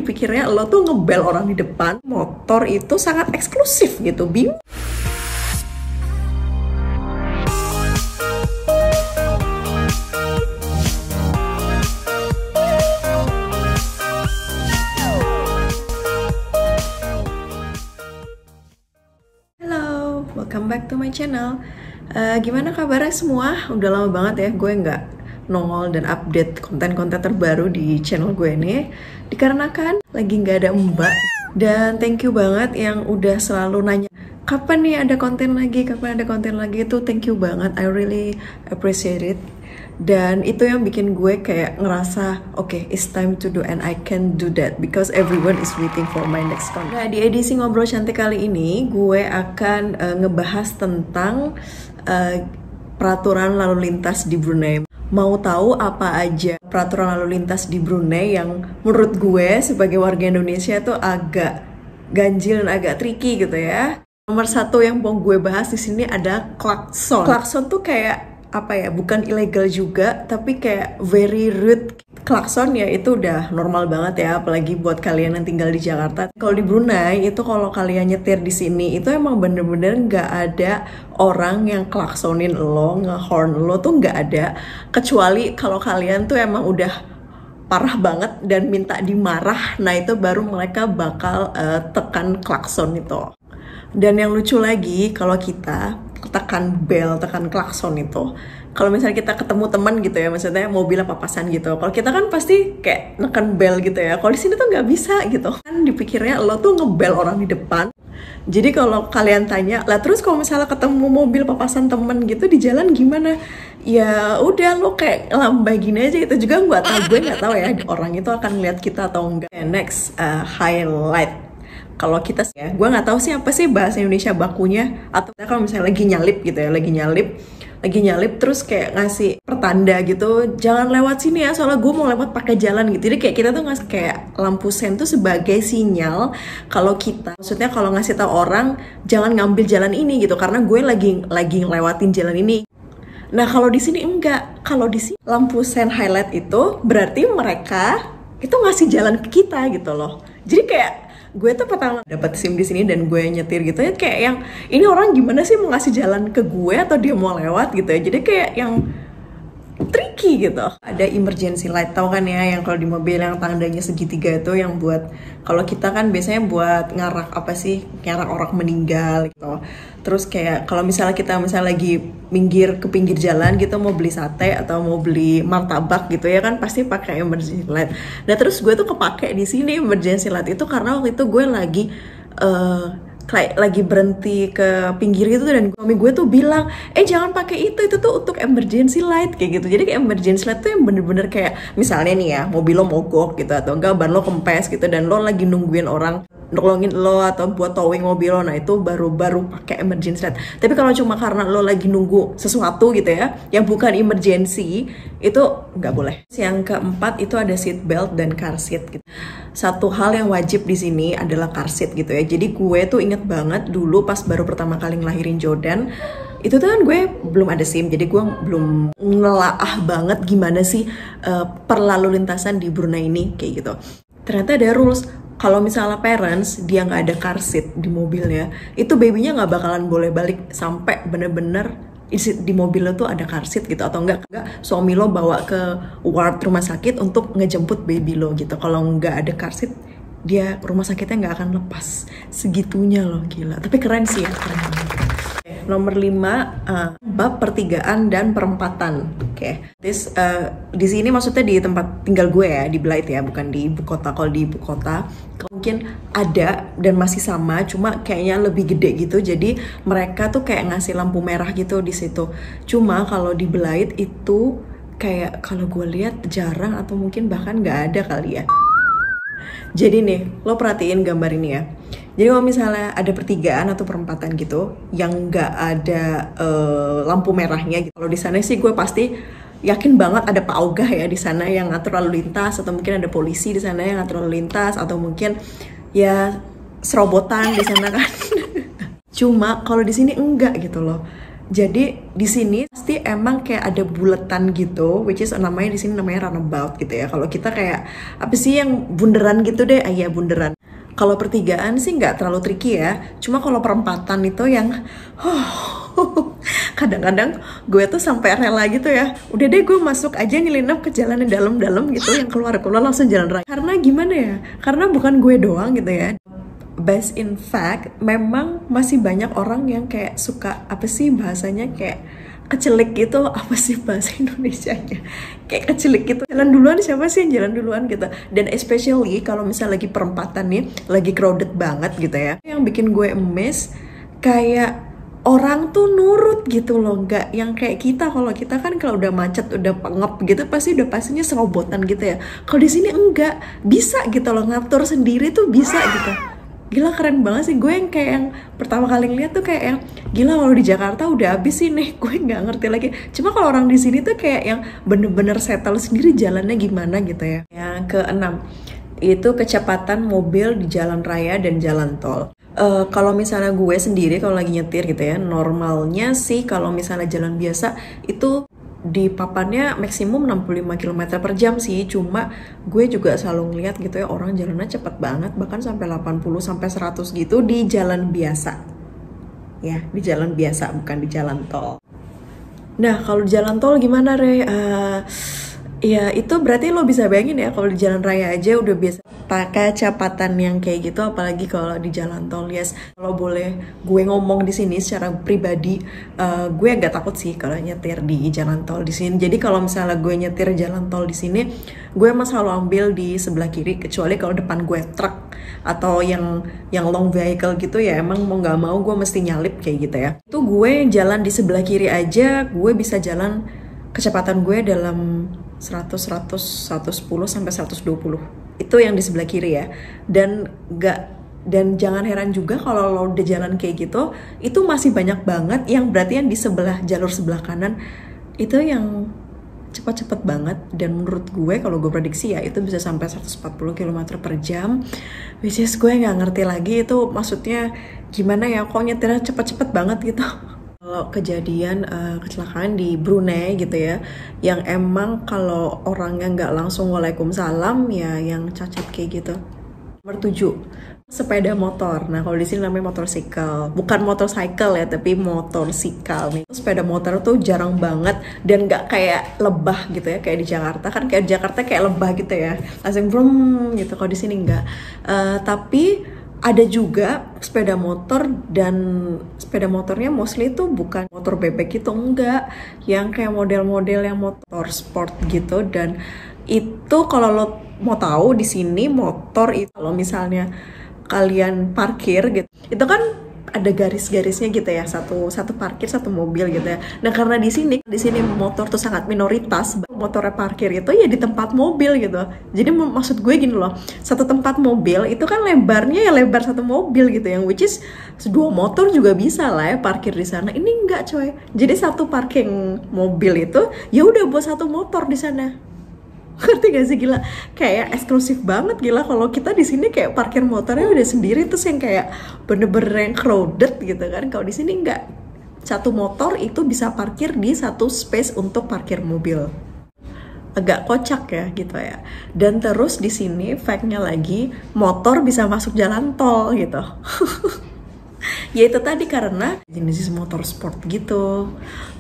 dipikirnya lo tuh ngebel orang di depan motor itu sangat eksklusif gitu, bingung. Halo, welcome back to my channel. Gimana kabarnya semua? Udah lama banget ya gue nggak nongol dan update konten-konten terbaru di channel gue ini, dikarenakan lagi nggak ada mbak. Dan thank you banget yang udah selalu nanya kapan nih ada konten lagi, kapan ada konten lagi. Itu thank you banget, I really appreciate it. Dan itu yang bikin gue kayak ngerasa okay, it's time to do and I can do that because everyone is waiting for my next content. Nah, di edisi Ngobrol Cantik kali ini gue akan ngebahas tentang peraturan lalu lintas di Brunei. Mau tahu apa aja peraturan lalu lintas di Brunei yang menurut gue sebagai warga Indonesia tuh agak ganjil dan agak tricky gitu ya. Nomor satu yang mau gue bahas di sini ada klakson. Klakson tuh kayak apa ya, bukan ilegal juga, tapi kayak very rude. Klakson ya itu udah normal banget ya, apalagi buat kalian yang tinggal di Jakarta. Kalau di Brunei itu kalau kalian nyetir di sini itu emang bener-bener nggak ada orang yang klaksonin lo, ngehorn lo tuh nggak ada. Kecuali kalau kalian tuh emang udah parah banget dan minta dimarah, nah itu baru mereka bakal tekan klakson itu. Dan yang lucu lagi, kalau kita tekan bel, tekan klakson itu, kalau misalnya kita ketemu teman gitu ya, maksudnya mobil papasan gitu, kalau kita kan pasti kayak neken bel gitu ya. Kalau di sini tuh nggak bisa gitu kan, dipikirnya lo tuh ngebel orang di depan. Jadi kalau kalian tanya lah, terus kalau misalnya ketemu mobil papasan temen gitu di jalan gimana? Ya udah lo kayak lambai gini aja. Itu juga gue nggak tahu ya orang itu akan lihat kita atau enggak. Next, highlight. Kalau kita ya, gue nggak tahu sih apa sih bahasa Indonesia bakunya, atau kalau misalnya lagi nyalip gitu ya, lagi nyalip terus kayak ngasih pertanda gitu, jangan lewat sini ya, soalnya gue mau lewat pakai jalan gitu. Jadi kayak kita tuh ngasih kayak lampu sen tuh sebagai sinyal kalau kita, maksudnya kalau ngasih tahu orang jangan ngambil jalan ini gitu, karena gue lagi ngelewatin jalan ini. Nah kalau di sini enggak, kalau di sini lampu sen highlight itu berarti mereka itu ngasih jalan ke kita gitu loh. Jadi kayak gue tuh pertama dapat SIM di sini dan gue nyetir gitu ya, kayak yang ini orang gimana sih mau ngasih jalan ke gue atau dia mau lewat gitu ya. Jadi kayak yang tricky gitu. Ada emergency light, tau kan ya, yang kalau di mobil yang tandanya segitiga itu yang buat, kalau kita kan biasanya buat ngarak apa sih, ngarak orang meninggal gitu. Terus kayak kalau misalnya kita lagi minggir ke pinggir jalan gitu, mau beli sate atau mau beli martabak gitu ya kan, pasti pakai emergency light. Nah terus gue tuh kepake di sini emergency light itu karena waktu itu gue lagi berhenti ke pinggir gitu, dan suami gue tuh bilang jangan pakai itu tuh untuk emergency light kayak gitu. Jadi kayak emergency light tuh yang bener-bener kayak misalnya nih ya, mobil lo mogok gitu atau enggak ban lo kempes gitu dan lo lagi nungguin orang nolongin lo atau buat towing mobil lo, nah itu baru pakai emergency light. Tapi kalau cuma karena lo lagi nunggu sesuatu gitu ya yang bukan emergency, itu nggak boleh. Yang keempat itu ada seat belt dan car seat gitu. Satu hal yang wajib di sini adalah car seat gitu ya. Jadi gue tuh inget banget dulu pas baru pertama kali ngelahirin Jordan, itu tuh kan gue belum ada SIM, jadi gue belum nelaah banget gimana sih perlalu lintasan di Brunei ini kayak gitu. Ternyata ada rules, kalau misalnya parents dia nggak ada car seat di mobilnya, itu babynya nggak bakalan boleh balik sampai bener-bener di mobil lo tuh ada car seat gitu, atau enggak suami lo bawa ke ward rumah sakit untuk ngejemput baby lo gitu. Kalau nggak ada car seat, dia rumah sakitnya nggak akan lepas. Segitunya loh, gila. Tapi keren sih ya, keren banget. Nomor 5, bab pertigaan dan perempatan. Oke. Terus di sini maksudnya di tempat tinggal gue ya, di Blight ya, bukan di ibu kota. Kalau di ibu kota mungkin ada dan masih sama, cuma kayaknya lebih gede gitu. Jadi mereka tuh kayak ngasih lampu merah gitu di situ. Cuma kalau di Blight itu kayak kalau gue lihat jarang atau mungkin bahkan nggak ada kali ya. Jadi nih, lo perhatiin gambar ini ya. Jadi kalau misalnya ada pertigaan atau perempatan gitu yang nggak ada lampu merahnya gitu. Kalau di sana sih gue pasti yakin banget ada Pak Ogah ya di sana yang ngatur lalu lintas, atau mungkin ada polisi di sana yang ngatur lalu lintas, atau mungkin ya serobotan di sana kan. Cuma kalau di sini enggak gitu loh. Jadi di sini pasti emang kayak ada buletan gitu, which is namanya di sini namanya runabout gitu ya. Kalau kita kayak apa sih yang bunderan gitu deh, iya bunderan. Kalau pertigaan sih nggak terlalu tricky ya. Cuma kalau perempatan itu yang kadang-kadang gue tuh sampai rela gitu ya. Udah deh gue masuk aja nyelinap ke jalan yang dalam-dalam gitu, yang keluar-keluar langsung jalan raya. Karena gimana ya? Karena bukan gue doang gitu ya. Best in fact, memang masih banyak orang yang kayak suka apa sih bahasanya kayak kecelik gitu, apa sih bahasa Indonesianya, kayak kecelik gitu, jalan duluan, siapa sih yang jalan duluan gitu. Dan especially kalau misalnya lagi perempatan nih, lagi crowded banget gitu ya, yang bikin gue emes kayak orang tuh nurut gitu loh, nggak yang kayak kita. Kalau kita kan kalau udah macet, udah pengep gitu, pasti udah pastinya serobotan gitu ya. Kalau di sini enggak, bisa gitu loh, ngatur sendiri tuh bisa gitu. Gila, keren banget sih. Gue yang kayak yang pertama kali ngeliat tuh kayak yang gila, kalau di Jakarta udah habis sih nih, gue nggak ngerti lagi. Cuma kalau orang di sini tuh kayak yang bener-bener settle sendiri jalannya gimana gitu ya. Yang keenam itu kecepatan mobil di jalan raya dan jalan tol. Kalau misalnya gue sendiri kalau lagi nyetir gitu ya, normalnya sih kalau misalnya jalan biasa itu di papannya maksimum 65 km per jam sih. Cuma gue juga selalu ngeliat gitu ya, orang jalannya cepet banget, bahkan sampai 80 sampai 100 gitu di jalan biasa. Ya, di jalan biasa, bukan di jalan tol. Nah, kalau di jalan tol gimana, Re? Ya itu berarti lo bisa bayangin ya, kalau di jalan raya aja udah biasa pakai kecepatan yang kayak gitu, apalagi kalau di jalan tol. Yes, kalau boleh gue ngomong di sini secara pribadi, gue agak takut sih kalau nyetir di jalan tol di sini. Jadi kalau misalnya gue nyetir jalan tol di sini, gue emang selalu ambil di sebelah kiri, kecuali kalau depan gue truk atau yang long vehicle gitu ya, emang mau nggak mau gue mesti nyalip kayak gitu ya. Itu gue jalan di sebelah kiri aja, gue bisa jalan kecepatan gue dalam 100, 100, 110 sampai 120. Itu yang di sebelah kiri ya. Dan jangan heran juga kalau lo udah jalan kayak gitu, itu masih banyak banget yang berarti yang di sebelah jalur sebelah kanan itu yang cepat-cepat banget. Dan menurut gue, kalau gue prediksi ya, itu bisa sampai 140 km per jam, which is gue nggak ngerti lagi itu maksudnya gimana ya, kok nyetirnya cepet-cepet banget gitu. Kalau kejadian kecelakaan di Brunei gitu ya, yang emang kalau orangnya nggak langsung waalaikumsalam ya, yang cacat kayak gitu. Nomor 7, sepeda motor. Nah, kalau di sini namanya motorcycle, bukan motorcycle ya, tapi motorcycle nih. Sepeda motor tuh jarang banget dan nggak kayak lebah gitu ya, kayak di Jakarta. Kan kayak di Jakarta kayak lebah gitu ya, langsung brum gitu. Kalau di sini nggak. Tapi ada juga sepeda motor, dan sepeda motornya mostly tuh bukan motor bebek gitu, enggak, yang kayak model-model yang motor sport gitu. Dan itu kalau lo mau tahu, di sini motor itu kalau misalnya kalian parkir gitu, itu kan ada garis-garisnya gitu ya, satu parkir satu mobil gitu ya. Nah, karena di sini motor tuh sangat minoritas, motornya parkir itu ya di tempat mobil gitu. Jadi maksud gue gini loh, satu tempat mobil itu kan lebarnya ya lebar satu mobil gitu, yang which is 2 motor juga bisa lah ya parkir di sana. Ini enggak coy. Jadi satu parking mobil itu ya udah buat satu motor di sana. Ngerti gak sih? Gila, kayak eksklusif banget. Gila, kalau kita di sini kayak parkir motornya udah sendiri, terus yang kayak bener-bener yang crowded gitu kan. Kalau di sini nggak, satu motor itu bisa parkir di satu space untuk parkir mobil. Agak kocak ya gitu ya. Dan terus di sini fact-nya lagi, motor bisa masuk jalan tol gitu. Ya itu tadi, karena jenis motor sport gitu.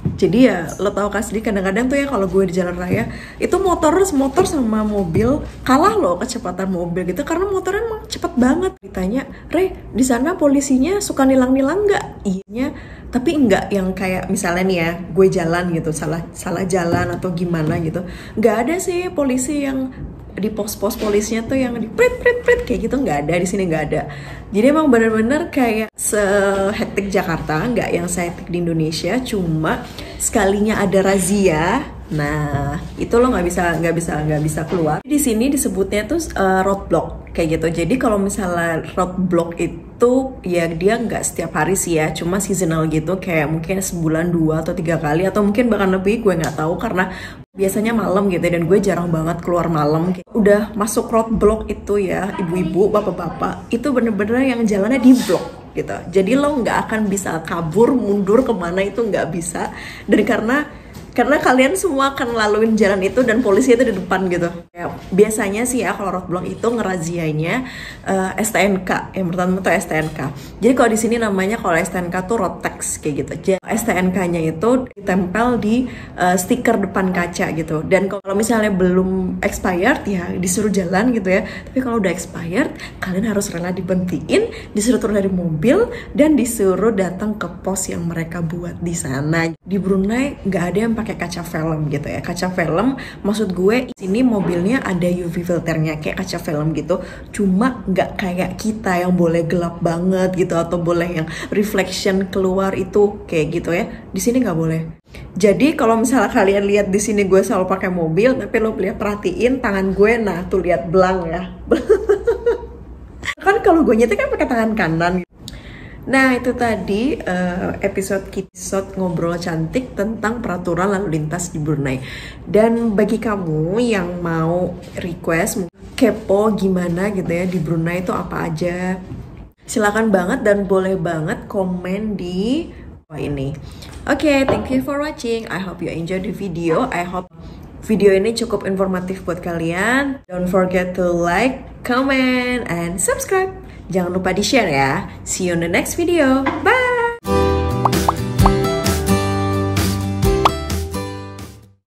Jadi ya lo tau kasih, kadang-kadang tuh ya kalau gue di jalan raya itu motor sama mobil kalah loh kecepatan mobil gitu, karena motornya emang cepet banget. Ditanya, Re, di sana polisinya suka nilang-nilang nggak? Iya, tapi enggak yang kayak misalnya nih ya, gue jalan gitu salah jalan atau gimana gitu, nggak ada sih polisi yang di pos-pos polisinya tuh yang di prit kayak gitu, nggak ada di sini, nggak ada. Jadi emang bener-bener kayak sehektik Jakarta, nggak yang sehektik di Indonesia. Cuma sekalinya ada razia, nah itu lo nggak bisa keluar. Di sini disebutnya tuh roadblock kayak gitu. Jadi kalau misalnya roadblock itu ya dia nggak setiap hari sih ya, cuma seasonal gitu, kayak mungkin sebulan 2 atau 3 kali atau mungkin bahkan lebih, gue nggak tahu, karena biasanya malam gitu ya, dan gue jarang banget keluar malam. Udah masuk roadblock itu ya, ibu-ibu, bapak-bapak, itu bener-bener yang jalannya di blok. gitu. Jadi lo nggak akan bisa kabur, mundur kemana itu nggak bisa. Dan karena kalian semua akan laluin jalan itu dan polisi itu di depan gitu. Ya, biasanya sih ya kalau roadblock itu ngerazianya STNK. Yang pertama tuh STNK. Jadi kalau di sini namanya kalau STNK tuh road tax kayak gitu. Jadi STNK-nya itu ditempel di stiker depan kaca gitu. Dan kalau misalnya belum expired ya disuruh jalan gitu ya. Tapi kalau udah expired, kalian harus rela diberhentiin, disuruh turun dari mobil dan disuruh datang ke pos yang mereka buat di sana. Di Brunei nggak ada yang pakai kaca film gitu ya. Kaca film maksud gue sini mobilnya ada UV filternya kayak kaca film gitu, cuma nggak kayak kita yang boleh gelap banget gitu atau boleh yang reflection keluar itu kayak gitu ya. Di sini nggak boleh. Jadi kalau misalnya kalian lihat di sini gue selalu pakai mobil, tapi lo lihat perhatiin tangan gue, nah tuh lihat belang ya. Kan kalau gue nyetir kan pakai tangan kanan. Nah itu tadi episode ngobrol cantik tentang peraturan lalu lintas di Brunei. Dan bagi kamu yang mau request, kepo gimana gitu ya di Brunei itu apa aja, silakan banget dan boleh banget komen di ini. Oke, thank you for watching. I hope you enjoy the video. I hope video ini cukup informatif buat kalian. Don't forget to like, comment, and subscribe. Jangan lupa di-share ya. See you on the next video. Bye!